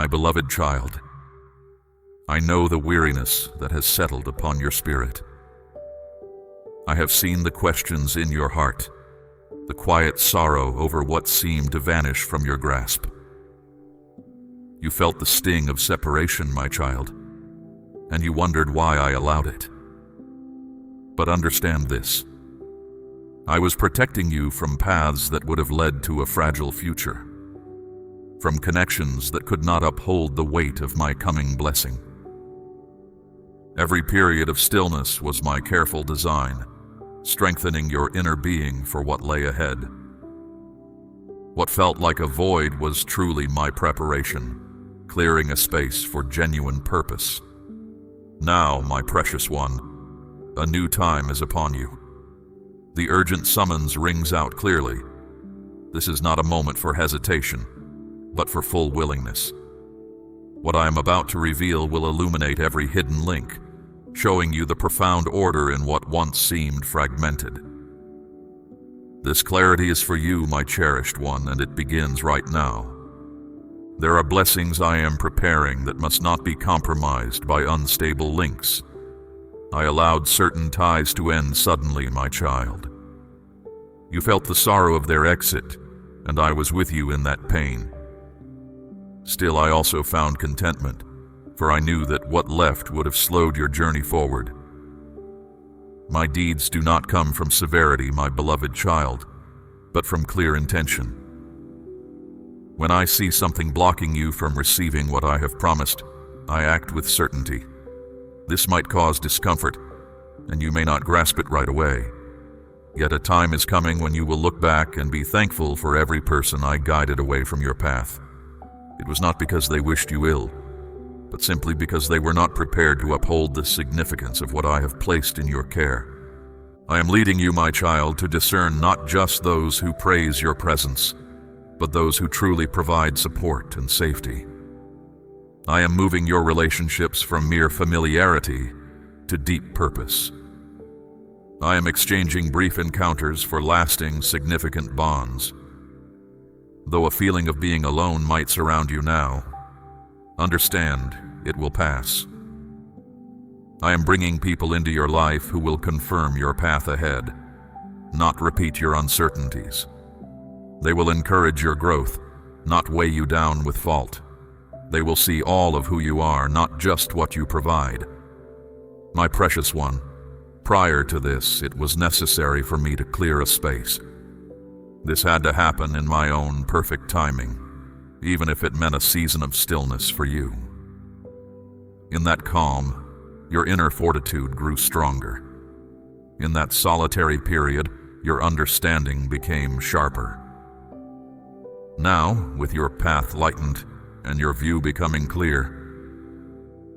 My beloved child, I know the weariness that has settled upon your spirit. I have seen the questions in your heart, the quiet sorrow over what seemed to vanish from your grasp. You felt the sting of separation, my child, and you wondered why I allowed it. But understand this. I was protecting you from paths that would have led to a fragile future, from connections that could not uphold the weight of my coming blessing. Every period of stillness was my careful design, strengthening your inner being for what lay ahead. What felt like a void was truly my preparation, clearing a space for genuine purpose. Now, my precious one, a new time is upon you. The urgent summons rings out clearly. This is not a moment for hesitation, but for full willingness. What I am about to reveal will illuminate every hidden link, showing you the profound order in what once seemed fragmented. This clarity is for you, my cherished one, and it begins right now. There are blessings I am preparing that must not be compromised by unstable links. I allowed certain ties to end suddenly, my child. You felt the sorrow of their exit, and I was with you in that pain. Still, I also found contentment, for I knew that what left would have slowed your journey forward. My deeds do not come from severity, my beloved child, but from clear intention. When I see something blocking you from receiving what I have promised, I act with certainty. This might cause discomfort, and you may not grasp it right away. Yet a time is coming when you will look back and be thankful for every person I guided away from your path. It was not because they wished you ill, but simply because they were not prepared to uphold the significance of what I have placed in your care. I am leading you, my child, to discern not just those who praise your presence, but those who truly provide support and safety. I am moving your relationships from mere familiarity to deep purpose. I am exchanging brief encounters for lasting, significant bonds. Though a feeling of being alone might surround you now, understand it will pass. I am bringing people into your life who will confirm your path ahead, not repeat your uncertainties. They will encourage your growth, not weigh you down with fault. They will see all of who you are, not just what you provide. My precious one, prior to this, it was necessary for me to clear a space. This had to happen in my own perfect timing, even if it meant a season of stillness for you. In that calm, your inner fortitude grew stronger. In that solitary period, your understanding became sharper. Now, with your path lightened and your view becoming clear,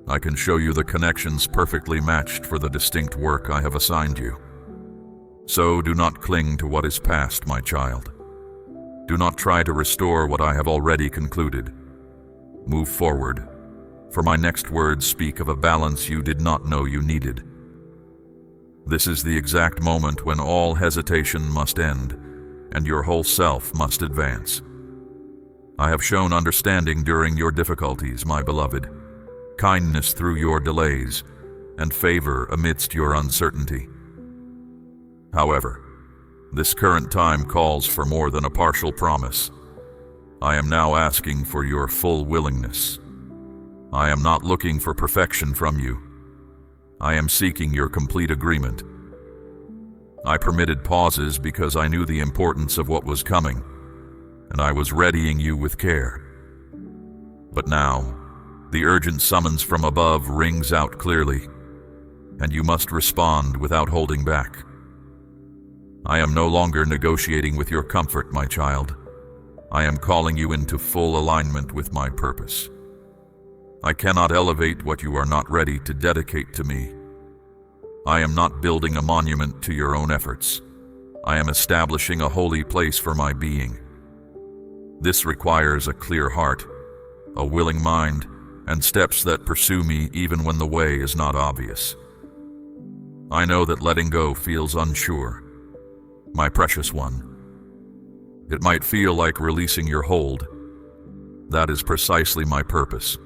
I can show you the connections perfectly matched for the distinct work I have assigned you. So do not cling to what is past, my child. Do not try to restore what I have already concluded. Move forward, for my next words speak of a balance you did not know you needed. This is the exact moment when all hesitation must end and your whole self must advance. I have shown understanding during your difficulties, my beloved, kindness through your delays, and favor amidst your uncertainty. However, this current time calls for more than a partial promise. I am now asking for your full willingness. I am not looking for perfection from you. I am seeking your complete agreement. I permitted pauses because I knew the importance of what was coming, and I was readying you with care. But now, the urgent summons from above rings out clearly, and you must respond without holding back. I am no longer negotiating with your comfort, my child. I am calling you into full alignment with my purpose. I cannot elevate what you are not ready to dedicate to me. I am not building a monument to your own efforts. I am establishing a holy place for my being. This requires a clear heart, a willing mind, and steps that pursue me even when the way is not obvious. I know that letting go feels unsure, my precious one. It might feel like releasing your hold, That is precisely my purpose.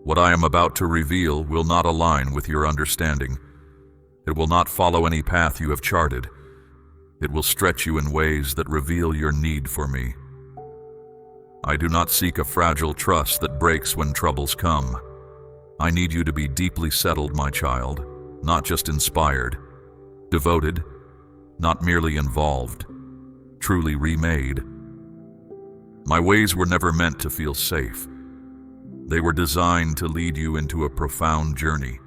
What I am about to reveal will not align with your understanding. It will not follow any path you have charted. It will stretch you in ways that reveal your need for me. I do not seek a fragile trust that breaks when troubles come. I need you to be deeply settled, my child, not just inspired, devoted, not merely involved, truly remade. My ways were never meant to feel safe. They were designed to lead you into a profound journey,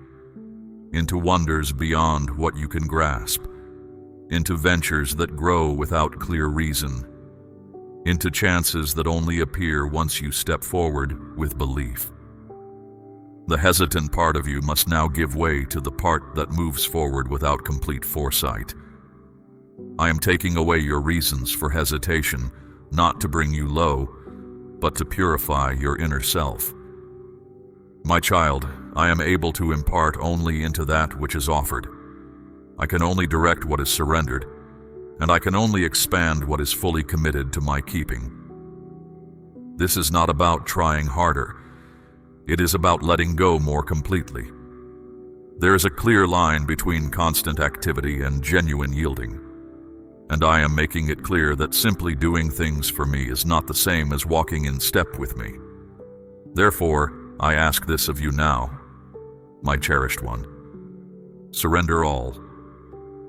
into wonders beyond what you can grasp, into ventures that grow without clear reason, into chances that only appear once you step forward with belief. The hesitant part of you must now give way to the part that moves forward without complete foresight. I am taking away your reasons for hesitation, not to bring you low, but to purify your inner self. My child, I am able to impart only into that which is offered. I can only direct what is surrendered, and I can only expand what is fully committed to my keeping. This is not about trying harder. It is about letting go more completely. There is a clear line between constant activity and genuine yielding, and I am making it clear that simply doing things for me is not the same as walking in step with me. Therefore, I ask this of you now, my cherished one. Surrender all.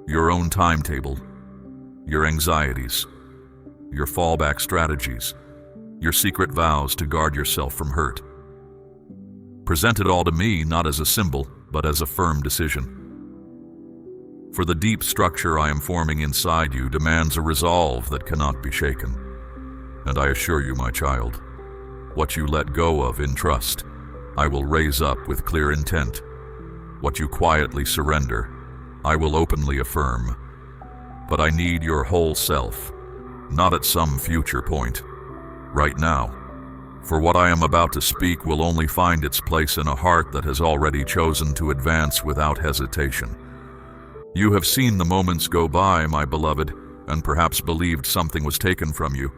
Your own timetable, your anxieties, your fallback strategies, your secret vows to guard yourself from hurt. Present it all to me not as a symbol, but as a firm decision. For the deep structure I am forming inside you demands a resolve that cannot be shaken. And I assure you, my child, what you let go of in trust, I will raise up with clear intent. What you quietly surrender, I will openly affirm. But I need your whole self, not at some future point, right now. For what I am about to speak will only find its place in a heart that has already chosen to advance without hesitation. You have seen the moments go by, my beloved, and perhaps believed something was taken from you,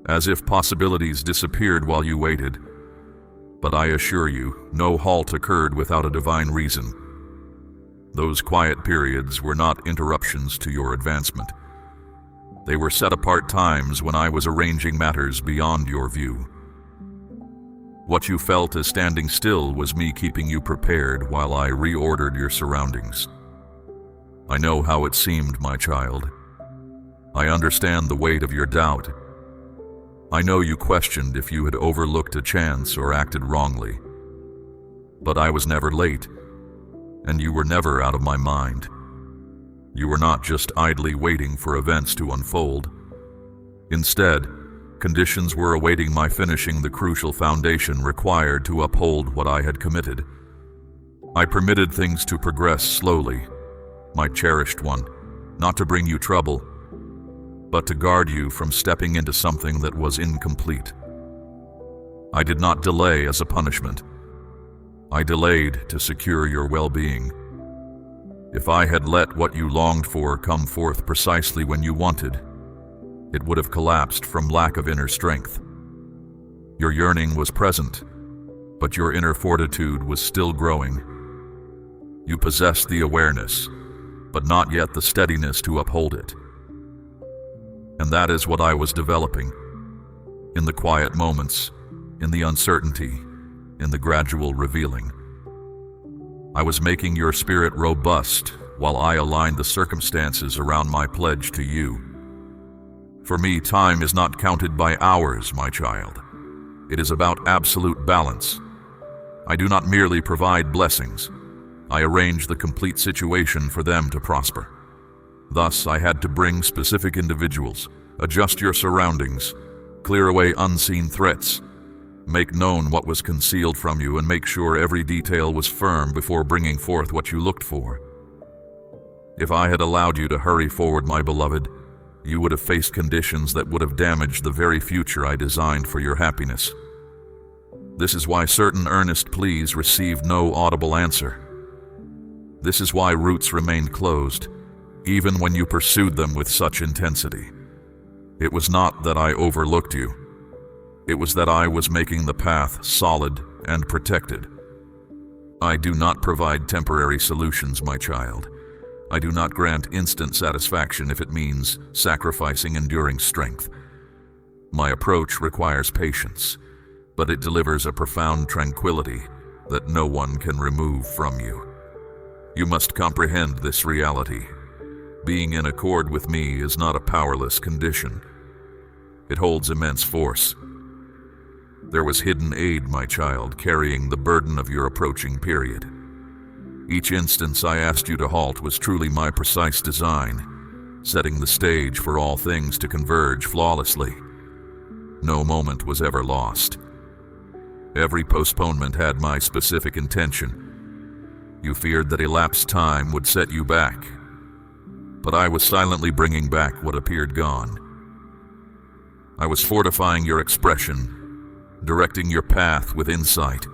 as if possibilities disappeared while you waited. But I assure you, no halt occurred without a divine reason. Those quiet periods were not interruptions to your advancement. They were set-apart times when I was arranging matters beyond your view. What you felt as standing still was me keeping you prepared while I reordered your surroundings. I know how it seemed, my child. I understand the weight of your doubt. I know you questioned if you had overlooked a chance or acted wrongly. But I was never late, and you were never out of my mind. You were not just idly waiting for events to unfold. Instead, conditions were awaiting my finishing the crucial foundation required to uphold what I had committed. I permitted things to progress slowly, my cherished one, not to bring you trouble, but to guard you from stepping into something that was incomplete. I did not delay as a punishment. I delayed to secure your well-being. If I had let what you longed for come forth precisely when you wanted, it would have collapsed from lack of inner strength. Your yearning was present, but your inner fortitude was still growing. You possessed the awareness, but not yet the steadiness to uphold it. And that is what I was developing. In the quiet moments, in the uncertainty, in the gradual revealing. I was making your spirit robust while I aligned the circumstances around my pledge to you. For me, time is not counted by hours, my child. It is about absolute balance. I do not merely provide blessings. I arrange the complete situation for them to prosper. Thus, I had to bring specific individuals, adjust your surroundings, clear away unseen threats, make known what was concealed from you, and make sure every detail was firm before bringing forth what you looked for. If I had allowed you to hurry forward, my beloved, you would have faced conditions that would have damaged the very future I designed for your happiness. This is why certain earnest pleas received no audible answer. This is why roots remained closed, even when you pursued them with such intensity. It was not that I overlooked you. It was that I was making the path solid and protected. I do not provide temporary solutions, my child. I do not grant instant satisfaction if it means sacrificing enduring strength. My approach requires patience, but it delivers a profound tranquility that no one can remove from you. You must comprehend this reality. Being in accord with me is not a powerless condition. It holds immense force. There was hidden aid, my child, carrying the burden of your approaching period. Each instance I asked you to halt was truly my precise design, setting the stage for all things to converge flawlessly. No moment was ever lost. Every postponement had my specific intention. You feared that elapsed time would set you back, but I was silently bringing back what appeared gone. I was fortifying your expression, directing your path with insight,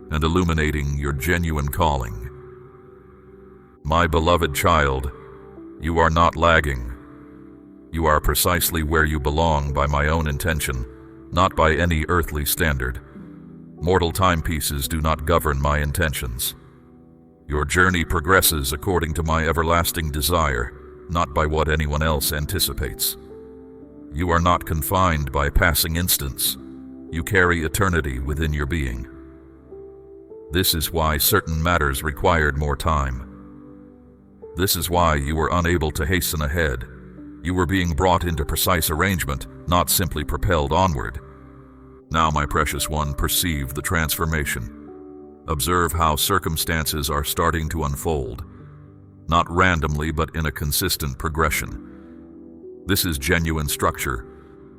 and illuminating your genuine calling. My beloved child, you are not lagging. You are precisely where you belong by my own intention, not by any earthly standard. Mortal timepieces do not govern my intentions. Your journey progresses according to my everlasting desire, not by what anyone else anticipates. You are not confined by passing instants. You carry eternity within your being. This is why certain matters required more time. This is why you were unable to hasten ahead. You were being brought into precise arrangement, not simply propelled onward. Now, my precious one, perceive the transformation. Observe how circumstances are starting to unfold, not randomly but in a consistent progression. This is genuine structure.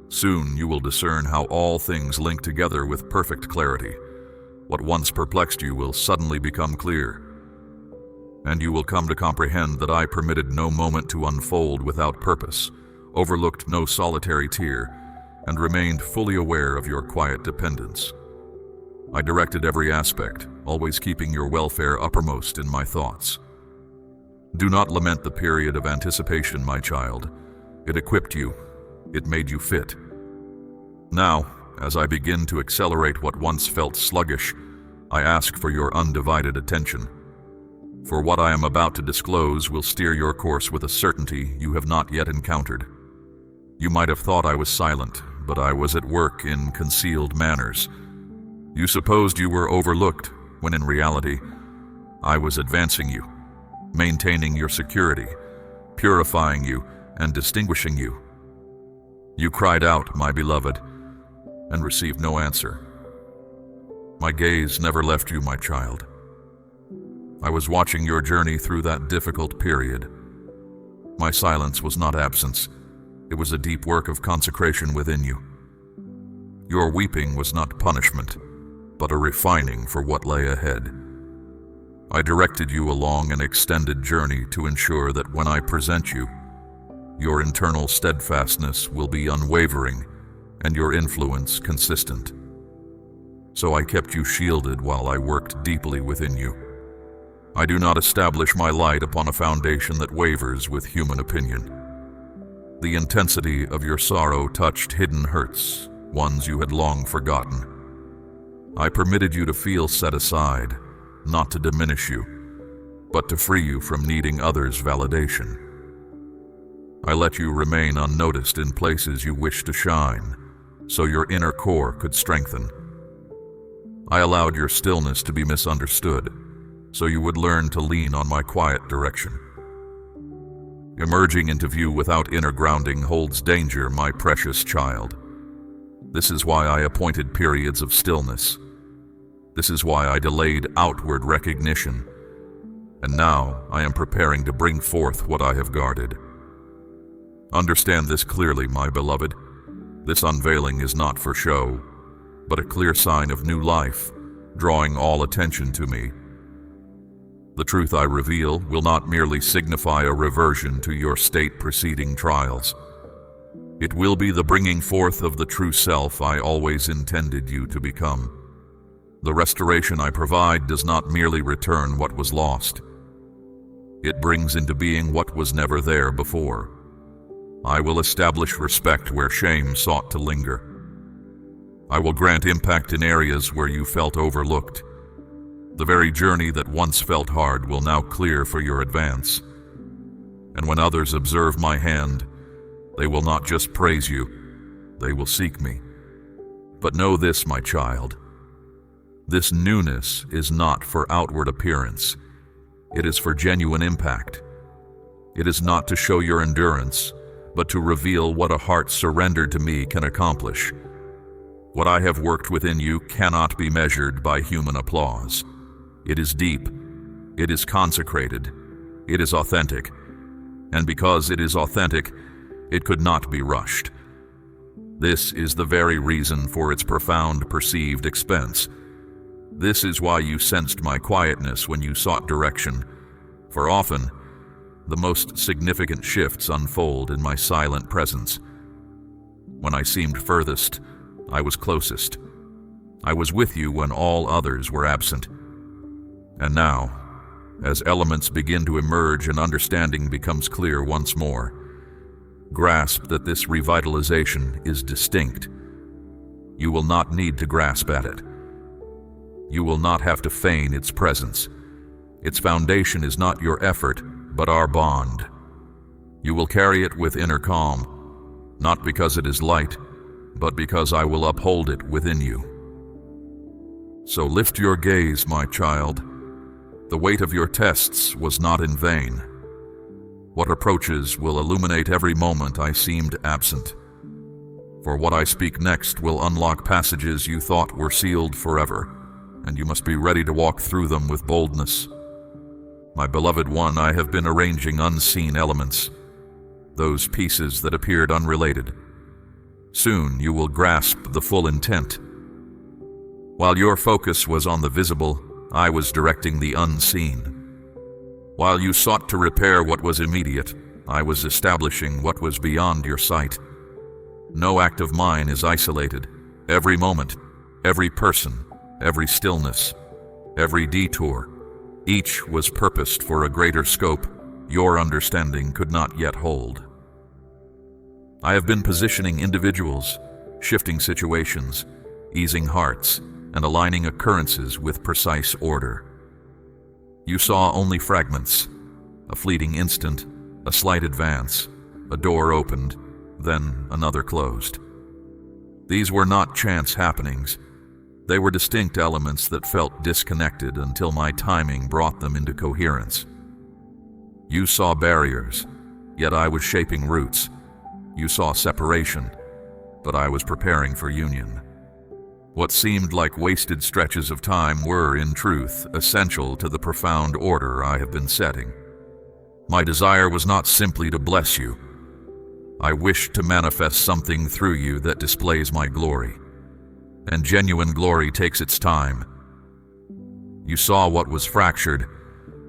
Soon you will discern how all things link together with perfect clarity. What once perplexed you will suddenly become clear, and you will come to comprehend that I permitted no moment to unfold without purpose, overlooked no solitary tear, and remained fully aware of your quiet dependence. I directed every aspect, always keeping your welfare uppermost in my thoughts. Do not lament the period of anticipation, my child. It equipped you. It made you fit. Now, as I begin to accelerate what once felt sluggish, I ask for your undivided attention. For what I am about to disclose will steer your course with a certainty you have not yet encountered. You might have thought I was silent, but I was at work in concealed manners. You supposed you were overlooked, when in reality, I was advancing you, maintaining your security, purifying you, and distinguishing you. You cried out, my beloved, and received no answer. My gaze never left you, my child. I was watching your journey through that difficult period. My silence was not absence. It was a deep work of consecration within you. Your weeping was not punishment, but a refining for what lay ahead. I directed you along an extended journey to ensure that when I present you, your internal steadfastness will be unwavering and your influence consistent. So I kept you shielded while I worked deeply within you. I do not establish my light upon a foundation that wavers with human opinion. The intensity of your sorrow touched hidden hurts, ones you had long forgotten. I permitted you to feel set aside, not to diminish you, but to free you from needing others' validation. I let you remain unnoticed in places you wished to shine, so your inner core could strengthen. I allowed your stillness to be misunderstood, so you would learn to lean on my quiet direction. Emerging into view without inner grounding holds danger, my precious child. This is why I appointed periods of stillness. This is why I delayed outward recognition. And now I am preparing to bring forth what I have guarded. Understand this clearly, my beloved. This unveiling is not for show, but a clear sign of new life, drawing all attention to me. The truth I reveal will not merely signify a reversion to your state preceding trials. It will be the bringing forth of the true self I always intended you to become. The restoration I provide does not merely return what was lost. It brings into being what was never there before. I will establish respect where shame sought to linger. I will grant impact in areas where you felt overlooked. The very journey that once felt hard will now clear for your advance. And when others observe my hand, they will not just praise you, they will seek me. But know this, my child. This newness is not for outward appearance. It is for genuine impact. It is not to show your endurance, but to reveal what a heart surrendered to me can accomplish. What I have worked within you cannot be measured by human applause. It is deep, it is consecrated, it is authentic, and because it is authentic, it could not be rushed. This is the very reason for its profound perceived expense. This is why you sensed my quietness when you sought direction, for often, the most significant shifts unfold in my silent presence. When I seemed furthest, I was closest. I was with you when all others were absent. And now, as elements begin to emerge and understanding becomes clear once more, grasp that this revitalization is distinct. You will not need to grasp at it. You will not have to feign its presence. Its foundation is not your effort, but our bond. You will carry it with inner calm, not because it is light, but because I will uphold it within you. So lift your gaze, my child. The weight of your tests was not in vain. What approaches will illuminate every moment I seemed absent. For what I speak next will unlock passages you thought were sealed forever, and you must be ready to walk through them with boldness. My beloved one, I have been arranging unseen elements, those pieces that appeared unrelated. Soon you will grasp the full intent. While your focus was on the visible, I was directing the unseen. While you sought to repair what was immediate, I was establishing what was beyond your sight. No act of mine is isolated. Every moment, every person, every stillness, every detour, each was purposed for a greater scope your understanding could not yet hold. I have been positioning individuals, shifting situations, easing hearts, and aligning occurrences with precise order. You saw only fragments, a fleeting instant, a slight advance, a door opened, then another closed. These were not chance happenings. They were distinct elements that felt disconnected until my timing brought them into coherence. You saw barriers, yet I was shaping roots. You saw separation, but I was preparing for union. What seemed like wasted stretches of time were, in truth, essential to the profound order I have been setting. My desire was not simply to bless you. I wished to manifest something through you that displays my glory. And genuine glory takes its time. You saw what was fractured,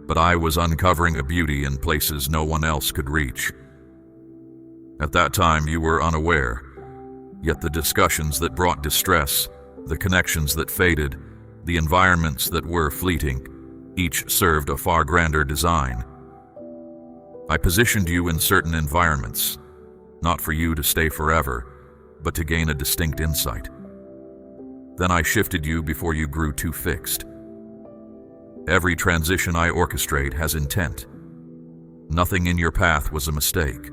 but I was uncovering a beauty in places no one else could reach. At that time you were unaware, yet the discussions that brought distress, the connections that faded, the environments that were fleeting, each served a far grander design. I positioned you in certain environments, not for you to stay forever, but to gain a distinct insight. Then I shifted you before you grew too fixed. Every transition I orchestrate has intent. Nothing in your path was a mistake.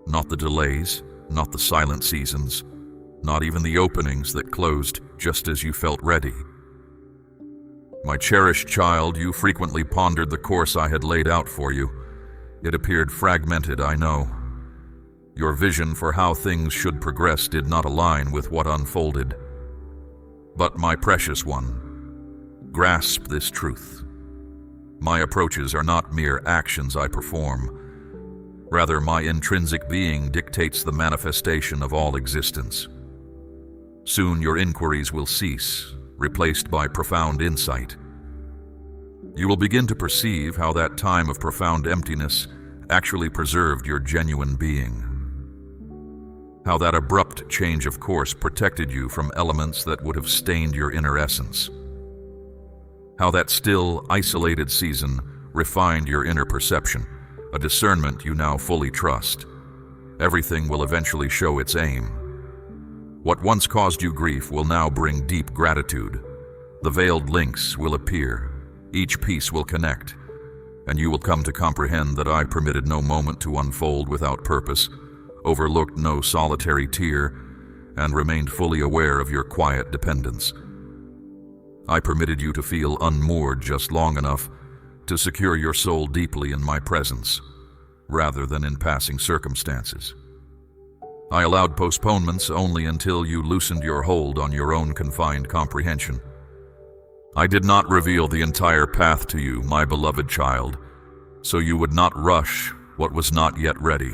Not the delays, not the silent seasons, not even the openings that closed just as you felt ready. My cherished child, you frequently pondered the course I had laid out for you. It appeared fragmented, I know. Your vision for how things should progress did not align with what unfolded. But my precious one, grasp this truth. My approaches are not mere actions I perform. Rather, my intrinsic being dictates the manifestation of all existence. Soon your inquiries will cease, replaced by profound insight. You will begin to perceive how that time of profound emptiness actually preserved your genuine being. How that abrupt change of course protected you from elements that would have stained your inner essence. How that still, isolated season refined your inner perception, a discernment you now fully trust. Everything will eventually show its aim. What once caused you grief will now bring deep gratitude. The veiled links will appear, each piece will connect, and you will come to comprehend that I permitted no moment to unfold without purpose, overlooked no solitary tear, and remained fully aware of your quiet dependence. I permitted you to feel unmoored just long enough to secure your soul deeply in my presence, rather than in passing circumstances. I allowed postponements only until you loosened your hold on your own confined comprehension. I did not reveal the entire path to you, my beloved child, so you would not rush what was not yet ready.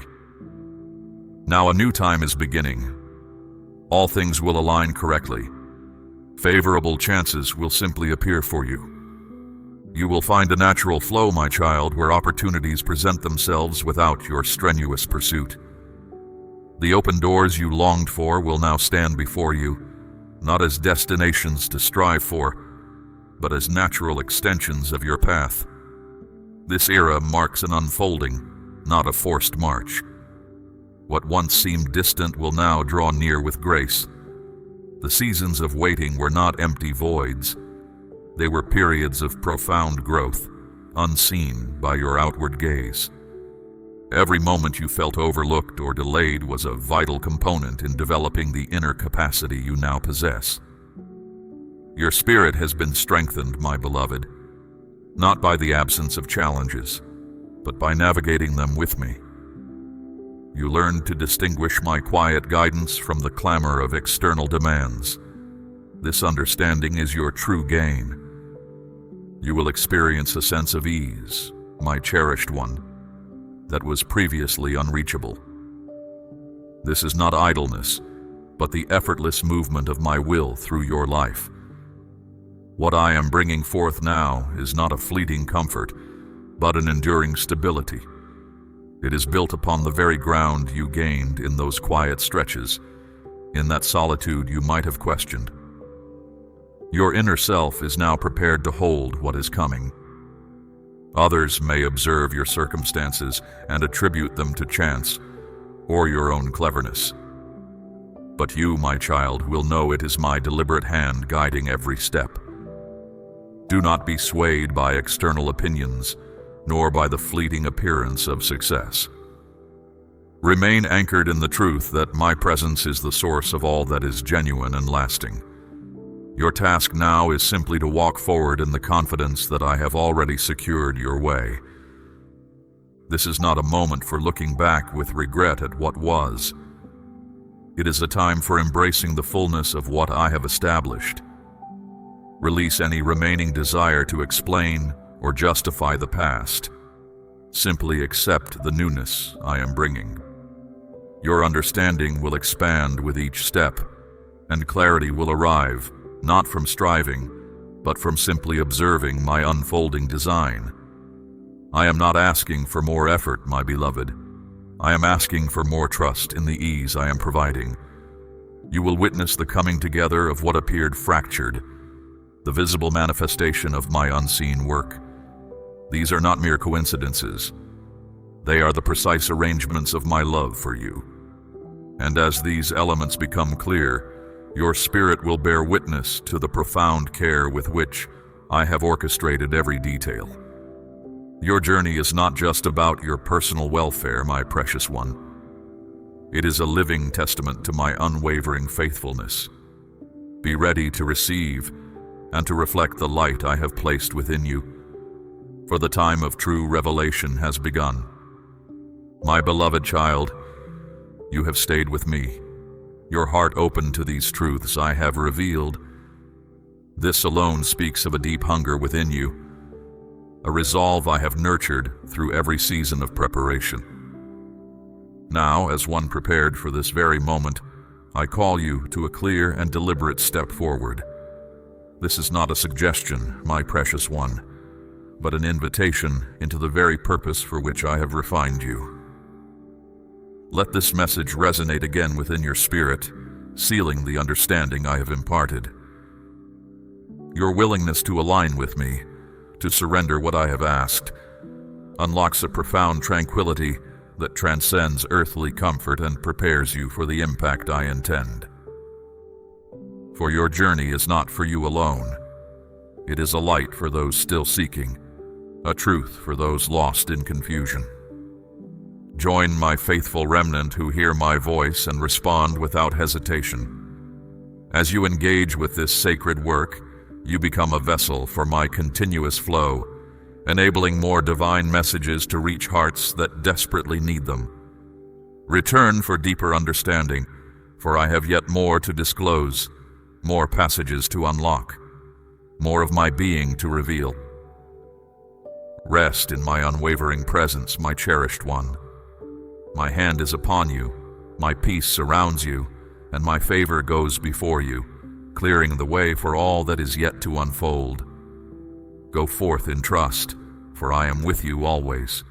Now a new time is beginning. All things will align correctly. Favorable chances will simply appear for you. You will find a natural flow, my child, where opportunities present themselves without your strenuous pursuit. The open doors you longed for will now stand before you, not as destinations to strive for, but as natural extensions of your path. This era marks an unfolding, not a forced march. What once seemed distant will now draw near with grace. The seasons of waiting were not empty voids. They were periods of profound growth, unseen by your outward gaze. Every moment you felt overlooked or delayed was a vital component in developing the inner capacity you now possess. Your spirit has been strengthened, my beloved, not by the absence of challenges, but by navigating them with me. You learned to distinguish my quiet guidance from the clamor of external demands. This understanding is your true gain. You will experience a sense of ease, my cherished one, that was previously unreachable. This is not idleness, but the effortless movement of my will through your life. What I am bringing forth now is not a fleeting comfort, but an enduring stability. It is built upon the very ground you gained in those quiet stretches, in that solitude you might have questioned. Your inner self is now prepared to hold what is coming. Others may observe your circumstances and attribute them to chance or your own cleverness. But you, my child, will know it is my deliberate hand guiding every step. Do not be swayed by external opinions, nor by the fleeting appearance of success. Remain anchored in the truth that my presence is the source of all that is genuine and lasting. Your task now is simply to walk forward in the confidence that I have already secured your way. This is not a moment for looking back with regret at what was. It is a time for embracing the fullness of what I have established. Release any remaining desire to explain or justify the past. Simply accept the newness I am bringing. Your understanding will expand with each step, and clarity will arrive, not from striving, but from simply observing my unfolding design. I am not asking for more effort, my beloved. I am asking for more trust in the ease I am providing. You will witness the coming together of what appeared fractured, the visible manifestation of my unseen work. These are not mere coincidences. They are the precise arrangements of my love for you. And as these elements become clear, your spirit will bear witness to the profound care with which I have orchestrated every detail. Your journey is not just about your personal welfare, my precious one. It is a living testament to my unwavering faithfulness. Be ready to receive and to reflect the light I have placed within you, for the time of true revelation has begun. My beloved child, you have stayed with me, your heart open to these truths I have revealed. This alone speaks of a deep hunger within you, a resolve I have nurtured through every season of preparation. Now, as one prepared for this very moment, I call you to a clear and deliberate step forward. This is not a suggestion, my precious one, but an invitation into the very purpose for which I have refined you. Let this message resonate again within your spirit, sealing the understanding I have imparted. Your willingness to align with me, to surrender what I have asked, unlocks a profound tranquility that transcends earthly comfort and prepares you for the impact I intend. For your journey is not for you alone. It is a light for those still seeking, a truth for those lost in confusion. Join my faithful remnant who hear my voice and respond without hesitation. As you engage with this sacred work, you become a vessel for my continuous flow, enabling more divine messages to reach hearts that desperately need them. Return for deeper understanding, for I have yet more to disclose, more passages to unlock, more of my being to reveal. Rest in my unwavering presence, my cherished one. My hand is upon you, my peace surrounds you, and my favor goes before you, clearing the way for all that is yet to unfold. Go forth in trust, for I am with you always.